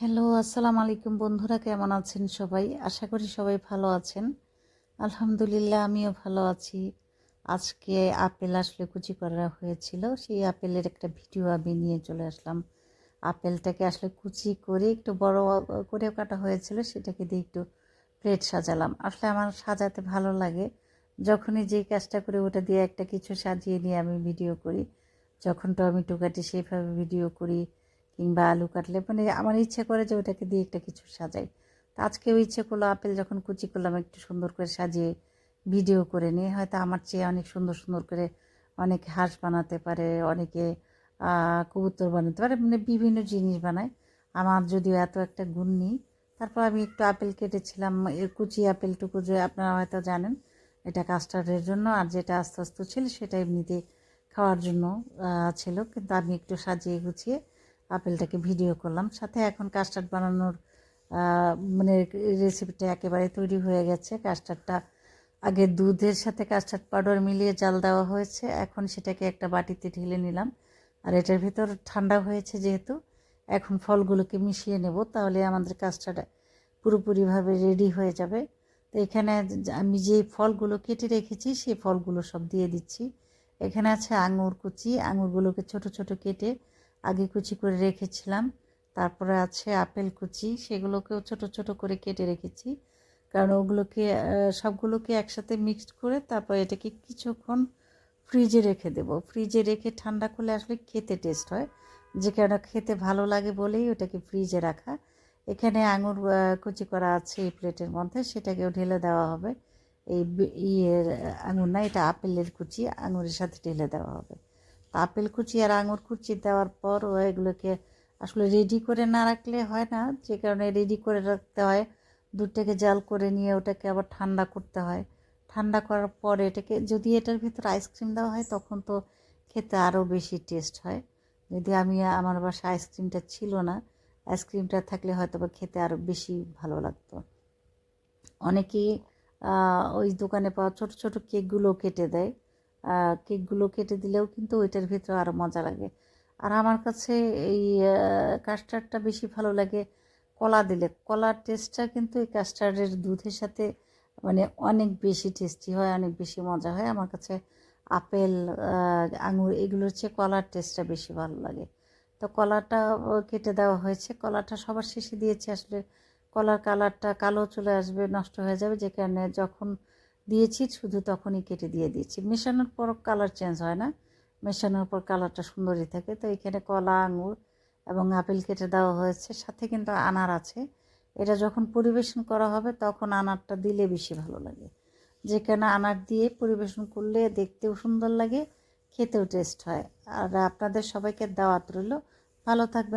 Hello, আসসালামু আলাইকুম বন্ধুরা, কেমন আছেন সবাই? আশা করি সবাই ভালো আছেন। আলহামদুলিল্লাহ আমিও ভালো আছি। আজকে আপেল আসলে কুচি করা হয়েছিল, সেই আপেলের একটা ভিডিও আমি নিয়ে চলে আসলাম। আপেলটাকে আসলে কুচি করে একটু বড় করেও কাটা হয়েছিল, সেটাকে দিয়ে একটু প্লেট সাজালাম। আসলে আমার সাজাতে ভালো লাগে, যখনই যেই কাজটা করি ওটা দিয়ে একটা কিছু সাজিয়ে নিয়ে আমি ভিডিও করি। যখন টমেটো কাটি সেইভাবে ভিডিও করি, কিংবা আলু কাটলে মানে আমার ইচ্ছে করে যে ওটাকে দিয়ে একটা কিছু সাজাই। তো আজকেও ইচ্ছে করলো আপেল যখন কুচি করলাম একটু সুন্দর করে সাজিয়ে ভিডিও করে নিয়ে, হয়তো আমার চেয়ে অনেক সুন্দর সুন্দর করে অনেকে হাঁস বানাতে পারে, অনেকে কবুতর বানাতে পারে, মানে বিভিন্ন জিনিস বানায়। আমার যদিও এত একটা গুণ নেই, তারপর আমি একটু আপেল কেটেছিলাম। কুচি আপেলটুকু যে আপনারা হয়তো জানেন এটা কাস্টার্ডের জন্য, আর যেটা আস্তে আস্তে ছিল সেটা এমনিতে খাওয়ার জন্য ছিল, কিন্তু আমি একটু সাজিয়ে গুছিয়ে আপেলটাকে ভিডিও করলাম। সাথে এখন কাস্টার্ড বানানোর মানে রেসিপিটা একেবারে তৈরি হয়ে গেছে। কাস্টার্ডটা আগে দুধের সাথে কাস্টার্ড পাউডার মিলিয়ে জাল দেওয়া হয়েছে, এখন সেটাকে একটা বাটিতে ঢেলে নিলাম। আর এটার ভিতর ঠান্ডা হয়েছে যেহেতু, এখন ফলগুলোকে মিশিয়ে নেব, তাহলে আমাদের কাস্টার্ড পুরোপুরিভাবে রেডি হয়ে যাবে। তো এখানে আমি যে ফলগুলো কেটে রেখেছি সেই ফলগুলো সব দিয়ে দিচ্ছি। এখানে আছে আঙুর কুচি, আঙুরগুলোকে ছোট ছোট কেটে আগে কুচি করে রেখেছিলাম। তারপরে আছে আপেল কুচি, সেগুলোকেও ছোট ছোট করে কেটে রেখেছি, কারণ ওগুলোকে সবগুলোকে একসাথে মিক্সড করে তারপর এটাকে কিছুক্ষণ ফ্রিজে রেখে দেব। ফ্রিজে রেখে ঠান্ডা করলে আসলে খেতে টেস্ট হয়, যে কারণে খেতে ভালো লাগে বলেই ওটাকে ফ্রিজে রাখা। এখানে আঙুর কুচি করা আছে এই প্লেটের মধ্যে, সেটাকেও ঢেলে দেওয়া হবে। এই ইয়ের আঙুর না, এটা আপেলের কুচি, আঙুরের সাথে ঢেলে দেওয়া হবে। আপেল কুচি আর আঙুর কুচি দেওয়ার পর এগুলোকে আসলে রেডি করে না রাখলে হয় না, যে কারণে রেডি করে রাখতে হয়। দুধটাকে জাল করে নিয়ে ওটাকে আবার ঠান্ডা করতে হয়। ঠান্ডা করার পরে এটাকে যদি এটার ভিতরে আইসক্রিম দেওয়া হয় তখন তো খেতে আরও বেশি টেস্ট হয়। যদি আমার বাসায় আইসক্রিমটা ছিল না, আইসক্রিমটা থাকলে হয়তো বা খেতে আরও বেশি ভালো লাগতো। অনেকেই ওই দোকানে পাওয়া ছোট ছোট কেকগুলো কেটে দেয়, কেকগুলো কেটে দিলেও কিন্তু ওইটার ভিতরে আরও মজা লাগে। আর আমার কাছে এই কাস্টার্ডটা বেশি ভালো লাগে কলা দিলে। কলার টেস্টটা কিন্তু এই কাস্টার্ডের দুধের সাথে মানে অনেক বেশি টেস্টি হয়, অনেক বেশি মজা হয়। আমার কাছে আপেল আঙুর এগুলোর চেয়ে কলার টেস্টটা বেশি ভালো লাগে। তো কলাটা কেটে দেওয়া হয়েছে, কলাটা সবার শেষে দিয়েছি। আসলে কলার কালারটা কালো চলে আসবে, নষ্ট হয়ে যাবে, যে কারণে যখন দিয়েছি শুধু তখনই কেটে দিয়ে দিয়েছি। মেশানোর পর কালার চেঞ্জ হয় না, মেশানোর পর কালারটা সুন্দরই থাকে। তো এখানে কলা, আঙুর এবং আপেল কেটে দেওয়া হয়েছে, সাথে কিন্তু আনার আছে। এটা যখন পরিবেশন করা হবে তখন আনারটা দিলে বেশি ভালো লাগে, যেখানে আনার দিয়ে পরিবেশন করলে দেখতেও সুন্দর লাগে, খেতেও টেস্ট হয়। আর আপনাদের সবাইকে দাওয়াত রইল, ভালো থাকবেন।